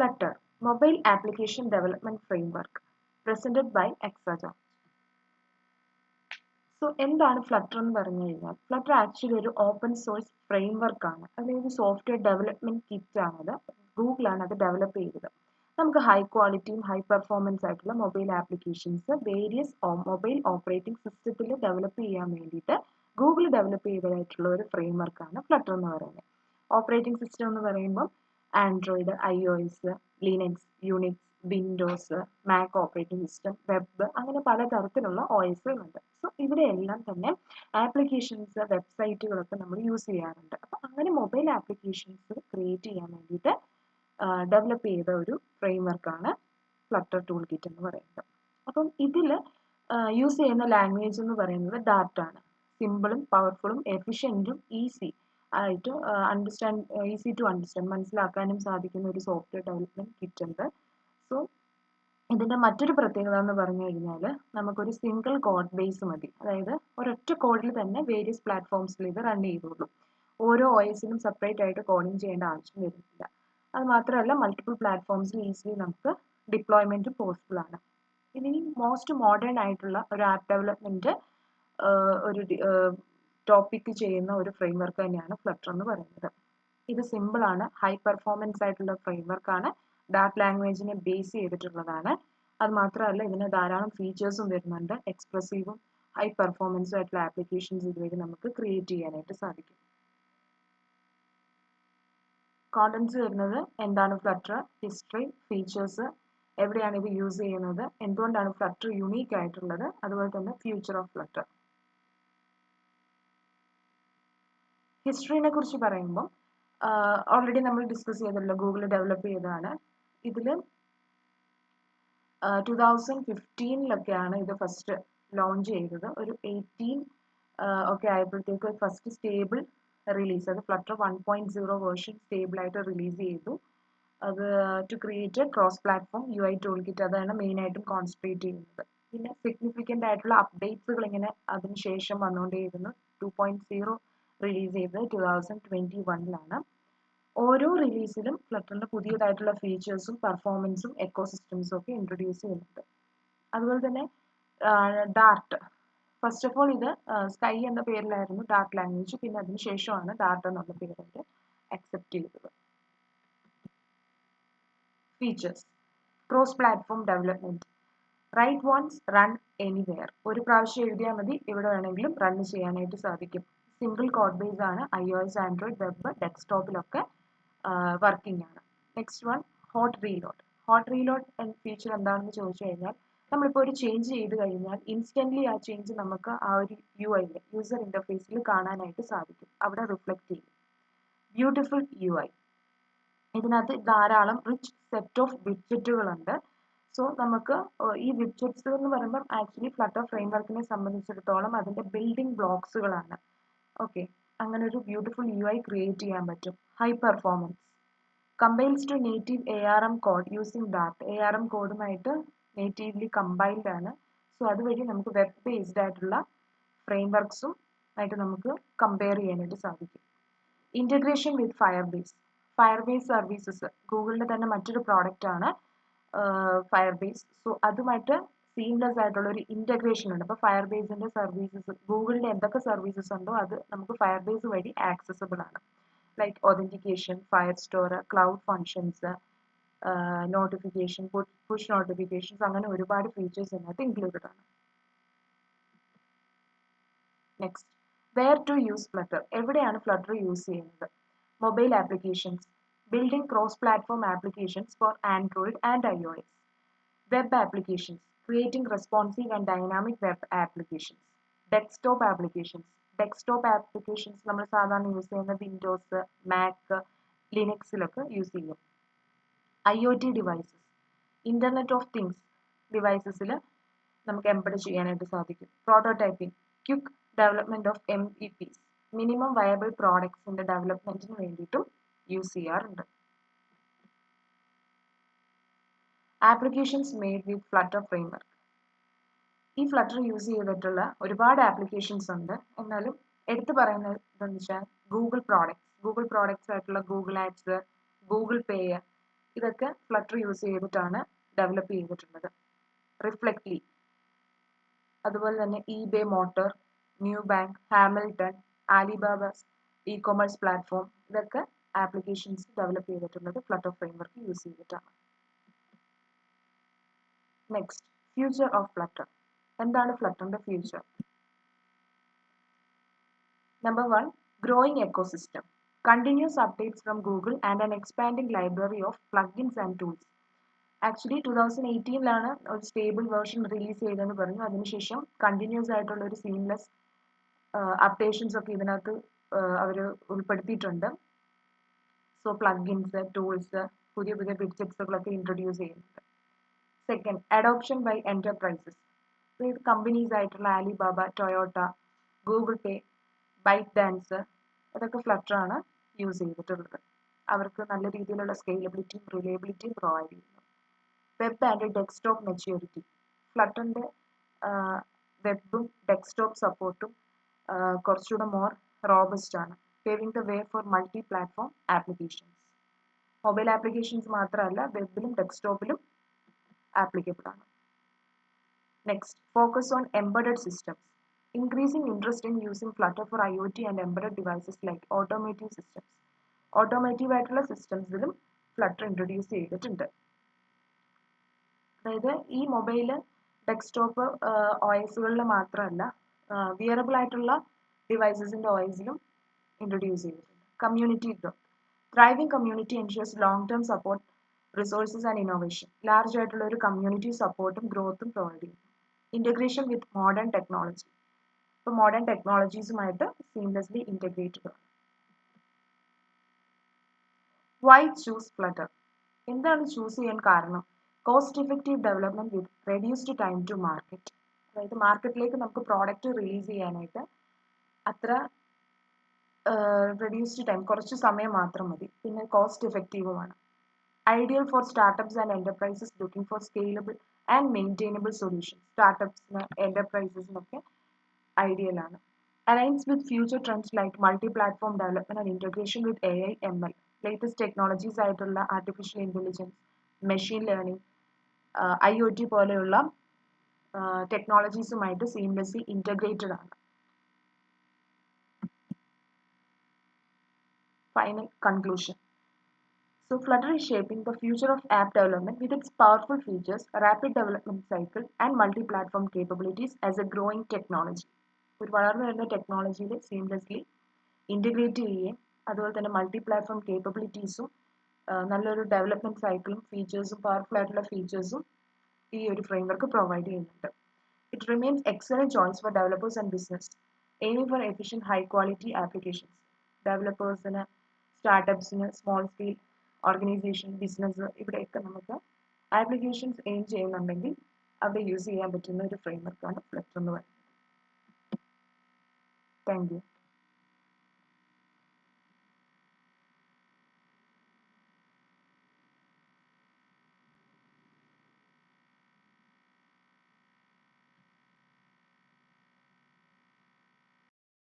Flutter, Mobile Application Development Framework, presented by Exaja. So എന്താണ് flutter എന്ന് പറഞ്ഞു കഴിഞ്ഞാൽ ഫ്ലട്ടർ ആക്ച്വലി ഒരു ഓപ്പൺ സോഴ്സ് ഫ്രെയിംവർക്ക് ആണ്. അതായത് സോഫ്റ്റ്വെയർ ഡെവലപ്മെന്റ് കിറ്റ് ആണത്. ഗൂഗിളാണ് അത് ഡെവലപ്പ് ചെയ്തത്. നമുക്ക് ഹൈ ക്വാളിറ്റിയും ഹൈ പെർഫോമൻസ് ആയിട്ടുള്ള mobile applications various mobile operating സിസ്റ്റത്തിൽ ഡെവലപ്പ് ചെയ്യാൻ വേണ്ടിയിട്ട് ഗൂഗിൾ ഡെവലപ്പ് ചെയ്തതായിട്ടുള്ള ഒരു ഫ്രെയിംവർക്കാണ് ഫ്ലട്ടർ എന്ന് പറയുന്നത്. ഓപ്പറേറ്റിംഗ് സിസ്റ്റം എന്ന് പറയുമ്പോൾ Android, iOS, Linux, Unix, Windows, Mac operating system, web, അങ്ങനെ പലതരത്തിലുള്ള OSകളുണ്ട്. സോ ഇവിടെയെല്ലാം തന്നെ ആപ്ലിക്കേഷൻസ്, വെബ്സൈറ്റുകളൊക്കെ നമ്മൾ യൂസ് ചെയ്യാറുണ്ട്. അപ്പം അങ്ങനെ മൊബൈൽ ആപ്ലിക്കേഷൻസ് ക്രിയേറ്റ് ചെയ്യാൻ വേണ്ടിയിട്ട് ഡെവലപ്പ് ചെയ്ത ഒരു ഫ്രെയിംവർക്കാണ് ഫ്ലട്ടർ ടൂൾ കിറ്റ് എന്ന് പറയുന്നത്. അപ്പം ഇതിൽ യൂസ് ചെയ്യുന്ന ലാംഗ്വേജ് എന്ന് പറയുന്നത് ഡാർട്ട് ആണ്. സിമ്പിളും പവർഫുള്ളും എഫിഷ്യൻറ്റും ഈസി ആയിട്ട് ഈസി ടു അണ്ടർസ്റ്റാൻഡ്, മനസ്സിലാക്കാനും സാധിക്കുന്ന ഒരു സോഫ്റ്റ്വെയർ ഡെവലപ്മെന്റ് കിറ്റ് ഉണ്ട്. സോ ഇതിൻ്റെ മറ്റൊരു പ്രത്യേകത എന്ന് പറഞ്ഞു കഴിഞ്ഞാൽ നമുക്കൊരു സിംഗിൾ കോഡ് ബേസ് മതി. അതായത് ഒരൊറ്റ കോഡിൽ തന്നെ വേരിയസ് പ്ലാറ്റ്ഫോംസിൽ ഇത് റൺ ചെയ്തോളൂ. ഓരോ OSനും സെപ്പറേറ്റ് ആയിട്ട് കോഡിങ് ചെയ്യേണ്ട ആവശ്യം വരുന്നില്ല. അത് മാത്രമല്ല മൾട്ടിപ്പിൾ പ്ലാറ്റ്ഫോംസിൽ ഈസിലി നമുക്ക് ഡിപ്ലോയ്മെൻറ്റ് പോസിബിൾ ആണ്. ഇനി മോസ്റ്റ് മോഡേൺ ആയിട്ടുള്ള ഒരു ആപ്പ് ഡെവലപ്മെൻറ്റ് ഒരു ടോപ്പിക്ക് ചെയ്യുന്ന ഒരു ഫ്രെയിംവർക്ക് തന്നെയാണ് ഫ്ലട്ടർ എന്ന് പറയുന്നത്. ഇത് സിമ്പിൾ ആണ്, ഹൈ പെർഫോമൻസ് ആയിട്ടുള്ള ഫ്രെയിംവർക്കാണ്, ഡാർട്ട് ലാംഗ്വേജിനെ ബേസ് ചെയ്തിട്ടുള്ളതാണ്. അത് മാത്രമല്ല ഇതിന് ധാരാളം ഫീച്ചേഴ്സും വരുന്നുണ്ട്. എക്സ്പ്രസീവും ഹൈ പെർഫോമൻസും ആയിട്ടുള്ള ആപ്ലിക്കേഷൻസ് ഇതുവഴി നമുക്ക് ക്രിയേറ്റ് ചെയ്യാനായിട്ട് സാധിക്കും. കോണ്ടൻസ് വരുന്നത് എന്താണ് ഫ്ലട്ടർ, ഹിസ്റ്ററി, ഫീച്ചേഴ്സ്, എവിടെയാണ് ഇത് യൂസ് ചെയ്യുന്നത്, എന്തുകൊണ്ടാണ് ഫ്ലട്ടർ യുണീക്ക് ആയിട്ടുള്ളത്, അതുപോലെ തന്നെ ഫ്യൂച്ചർ ഓഫ് ഫ്ലട്ടർ. ഹിസ്റ്ററിനെ കുറിച്ച് പറയുമ്പോൾ ഓൾറെഡി നമ്മൾ ഡിസ്കസ് ചെയ്തല്ലോ, ഗൂഗിൾ ഡെവലപ്പ് ചെയ്തതാണ്. ഇതിൽ 2015 ഇത് ഫസ്റ്റ് ലോഞ്ച് ചെയ്തത്. ഒരു 18 ഒക്കെ ആയപ്പോഴത്തേക്ക് ഫസ്റ്റ് സ്റ്റേബിൾ റിലീസ്, അത് ഫ്ലട്ടർ 1.0 വേർഷൻ സ്റ്റേബിൾ ആയിട്ട് റിലീസ് ചെയ്തു. അത് to create cross platform UI tool kit, അതാണ് മെയിനായിട്ടും കോൺസെൻട്രേറ്റ് ചെയ്യുന്നത്. പിന്നെ സിഗ്നിഫിക്കൻ്റ് ആയിട്ടുള്ള അപ്ഡേറ്റ്സുകൾ ഇങ്ങനെ അതിനുശേഷം വന്നുകൊണ്ടേയിരുന്നു. 2.0 റിലീസ് ചെയ്തത് 2021 ഓരോ റിലീസിലും ഫ്ലട്ടറിൻ്റെ പുതിയതായിട്ടുള്ള ഫീച്ചേഴ്സും പെർഫോമൻസും എക്കോസിസ്റ്റംസും ഒക്കെ ഇൻട്രൊഡ്യൂസ് ചെയ്യുന്നുണ്ട്. അതുപോലെ തന്നെ ഡാർട്ട്, ഫസ്റ്റ് ഓഫ് ഓൾ ഇത് സ്കൈ എന്ന പേരിലായിരുന്നു ഡാർട്ട് ലാംഗ്വേജ്. പിന്നെ അതിനുശേഷമാണ് ഡാർട്ട് എന്നുള്ള പേര് അക്സെപ്റ്റ് ചെയ്തത്. Features: cross platform development, write once, run anywhere. ഒരു പ്രാവശ്യം എഴുതിയാൽ മതി, എവിടെ വേണമെങ്കിലും റൺ ചെയ്യാനായിട്ട് സാധിക്കും. സിംഗിൾ കോഡ് ബേസ് ആണ്, iOS, ആൻഡ്രോയിഡ്, വെബ്, ഡെസ്ക്ടോപ്പിലൊക്കെ വർക്കിംഗ് ആണ്. Next one, hot reload. Hot reload എന്ന ഫീച്ചർ എന്താണെന്ന് ചോദിച്ചു കഴിഞ്ഞാൽ നമ്മളിപ്പോൾ ഒരു ചേഞ്ച് ചെയ്ത് കഴിഞ്ഞാൽ ഇൻസ്റ്റൻ്റ്ലി ആ ചേഞ്ച് നമുക്ക് ആ ഒരു UI യൂസർ ഇൻ്റർഫേസിൽ കാണാനായിട്ട് സാധിക്കും, അവിടെ റിഫ്ലക്റ്റ് ചെയ്യും. ബ്യൂട്ടിഫുൾ UI, ഇതിനകത്ത് ധാരാളം റിച്ച് സെറ്റ് ഓഫ് വിഡ്ജറ്റുകളുണ്ട്. സോ നമുക്ക് ഈ വിഡ്ജറ്റ്സ് എന്ന് പറയുമ്പോൾ ആക്ച്വലി ഫ്ലട്ടർ ഫ്രെയിംവർക്കിനെ സംബന്ധിച്ചിടത്തോളം അതിൻ്റെ ബിൽഡിംഗ് ബ്ലോക്സുകളാണ്. ഓക്കെ, അങ്ങനെ ഒരു ബ്യൂട്ടിഫുൾ UI ക്രിയേറ്റ് ചെയ്യാൻ പറ്റും. High performance, compiles to native ARM code using Dart. ARM കോഡുമായിട്ട് നേറ്റീവ്ലി കമ്പൈൽഡ് ആണ്. സോ അതുവഴി നമുക്ക് വെബ് ബേസ്ഡ് ആയിട്ടുള്ള ഫ്രെയിംവർക്സും ആയിട്ട് നമുക്ക് കമ്പയർ ചെയ്യാനായിട്ട് സാധിക്കും. ഇൻ്റഗ്രേഷൻ വിത്ത് ഫയർബേസ്. ഫയർബേസ് സർവീസസ് ഗൂഗിളിൻ്റെ തന്നെ മറ്റൊരു പ്രോഡക്റ്റ് ആണ് ഫയർബേസ്. സോ അതുമായിട്ട് സീംലെസ് ആയിട്ടുള്ള ഒരു ഇൻ്റഗ്രേഷൻ ഉണ്ട്. അപ്പോൾ ഫയർബേസിൻ്റെ സർവീസസ്, ഗൂഗിളിൻ്റെ എന്തൊക്കെ സർവീസസ് ഉണ്ടോ അത് നമുക്ക് ഫയർബേസ് വഴി ആക്സസിബിൾ ആണ്. Like authentication, Firestore, cloud functions, notification, push notifications, അങ്ങനെ ഒരുപാട് ഫീച്ചേഴ്സ് ഇതിനകത്ത് ഇൻക്ലൂഡഡ് ആണ്. Next, where to use Flutter. എവിടെയാണ് ഫ്ലട്ടർ യൂസ് ചെയ്യുന്നത്? Mobile applications, building cross platform applications for Android and iOS. Web applications, creating responsive and dynamic web applications. Desktop applications, desktop applications നമ്മൾ സാധാരണ use ചെയ്യുന്ന Windows, Mac, ലിനക്സിലൊക്കെ use ചെയ്യും. IoT devices, internet of things ഡിവൈസസിൽ നമുക്ക് embed ചെയ്യാനായിട്ട് സാധിക്കും. Prototyping, quick development of MEPs, minimum viable പ്രോഡക്ട്സിൻ്റെ ഡെവലപ്മെൻറ്റിന് വേണ്ടിയിട്ടും യൂസ് ചെയ്യാറുണ്ട്. Applications made with Flutter framework. ഈ ഫ്ലട്ടർ യൂസ് ചെയ്തിട്ടുള്ള ഒരുപാട് ആപ്ലിക്കേഷൻസ് ഉണ്ട്. എന്നാലും എടുത്തു പറയുന്നത് എന്താണെന്ന് വെച്ചാൽ ഗൂഗിൾ പ്രോഡക്ട്സ് ആയിട്ടുള്ള ഗൂഗിൾ ആഡ്സ്, ഗൂഗിൾ പേ, ഇതൊക്കെ ഫ്ലട്ടർ യൂസ് ചെയ്തിട്ടാണ് ഡെവലപ്പ് ചെയ്തിട്ടുള്ളത്. റിഫ്ലെക്ട്ലി, അതുപോലെ തന്നെ eBay motor, new bank, Hamilton, Alibaba E commerce platform, ഇതൊക്കെ ആപ്ലിക്കേഷൻസ് ഡെവലപ്പ് ചെയ്തിട്ടുള്ളത് ഫ്ലട്ടർ ഫ്രെയിംവർക്ക് യൂസ് ചെയ്തിട്ടാണ്. Next, future of flutter. എന്താണ് ഫ്ലട്ടറിന്റെ future? Number 1, growing ecosystem. Continuous updates from Google and an expanding library of plugins and tools. Actually 2018 ഒരു stable version release ചെയ്തതെന്ന് പറഞ്ഞു. അതിനുശേഷം continuous ആയിട്ടുള്ള ഒരു സീംലെസ് അപ്ഡേഷൻസ് ഒക്കെ ഇതിനകത്ത് അവർ ഉൾപ്പെടുത്തിയിട്ടുണ്ട്. സോ പ്ലഗിൻസ്, ടൂൾസ്, പുതിയ പുതിയ വിഡ്ജറ്റ്സുകളൊക്കെ ഇൻട്രൊഡ്യൂസ് ചെയ്യുന്നുണ്ട്. Second, adoption by enterprises. ഇത് കമ്പനീസ് ആയിട്ടുള്ള Alibaba, Toyota, Google Pay, ByteDance, ഇതൊക്കെ ഫ്ലട്ടർ ആണ് യൂസ് ചെയ്തിട്ടുള്ളത്. അവർക്ക് നല്ല രീതിയിലുള്ള സ്കെയിലബിലിറ്റിയും റിലയബിലിറ്റിയും പ്രൊവൈഡ് ചെയ്യുന്നു. Web and desktop maturity. ഫ്ലട്ടറിന്റെ വെബും ഡെസ്ക്ടോപ്പ് സപ്പോർട്ടും കുറച്ചുകൂടെ മോർ റോബസ്റ്റ് ആണ്. Paving the way for multi platform applications. Mobile applications മാത്രമല്ല, വെബിലും ഡെസ്ക്ടോപ്പിലും ആപ്ലിക്കബിൾ ആണ്. Next, focus on embedded systems. Increasing interest in using Flutter for IoT and embedded devices like automotive systems. Automotive ആയിട്ടുള്ള സിസ്റ്റംസിലും flutter introduce ചെയ്തിട്ടുണ്ട്. അതായത് ഈ mobile, desktop OSകളിൽ മാത്രമല്ല, wearable ആയിട്ടുള്ള ഡിവൈസസിന്റെ OSലും ഇൻട്രൊഡ്യൂസ് ചെയ്തിട്ടുണ്ട്. Community growth. Thriving community ensures long term support, resources and innovation. Large ആയിട്ടുള്ള ഒരു കമ്മ്യൂണിറ്റി സപ്പോർട്ടും ഗ്രോത്തും പ്രൊവൈഡ് ചെയ്യുന്നു. Integration with modern technology. ഇപ്പോൾ മോഡേൺ ടെക്നോളജീസുമായിട്ട് സീംലെസ്ലി ഇൻറ്റഗ്രേറ്റഡ് ആണ്. Why choose Flutter? എന്താണ് ചൂസ് ചെയ്യാൻ കാരണം? Cost effective development with reduced time to market. അതായത് മാർക്കറ്റിലേക്ക് നമുക്ക് പ്രോഡക്റ്റ് റിലീസ് ചെയ്യാനായിട്ട് അത്ര റെഡ്യൂസ്ഡ് ടൈം, കുറച്ച് സമയം മാത്രം മതി. പിന്നെ കോസ്റ്റ് ഇഫക്റ്റീവുമാണ്. Ideal for startups and enterprises looking for scalable and maintainable solution. സ്റ്റാർട്ടപ്സിന്, എന്റർപ്രൈസസിനൊക്കെ ഐഡിയൽ ആണ്. Aligns with future trends like multi-platform development and integration with AI, ML. Latest technologies ആയിട്ടുള്ള artificial intelligence, machine learning, IoT പോലെയുള്ള ടെക്നോളജീസുമായിട്ട് seamlessly integrated ആണ്. Final conclusion. So Flutter is shaping the future of app development with its powerful features, rapid development cycle, and multi-platform capabilities as a growing technology. ഒരു വളർന്നു വരുന്ന ടെക്നോളജിയിൽ seamlessly integrate ചെയ്യുകയും അതുപോലെ തന്നെ multi platform കേപ്പബിലിറ്റീസും നല്ലൊരു development സൈക്കിളും ഫീച്ചേഴ്സും പവർഫുൾ ആയിട്ടുള്ള ഫീച്ചേഴ്സും ഈ ഒരു ഫ്രെയിംവർക്ക് പ്രൊവൈഡ് ചെയ്യുന്നുണ്ട്. It remains excellent choice for developers and business aiming for efficient high quality applications. ഡെവലപ്പേഴ്സിന്, സ്റ്റാർട്ടപ്സിന്, സ്മോൾ സ്കെയിൽ ഓർഗനൈസേഷൻ, ബിസിനസ്, ഇവിടെയൊക്കെ നമുക്ക് ആപ്ലിക്കേഷൻസ് എയിം ചെയ്യുന്നുണ്ടെങ്കിൽ അവിടെ യൂസ് ചെയ്യാൻ പറ്റുന്ന ഒരു ഫ്രെയിംവർക്കാണ് ഫ്ലട്ടർ എന്ന് പറയുന്നത്. Thank you.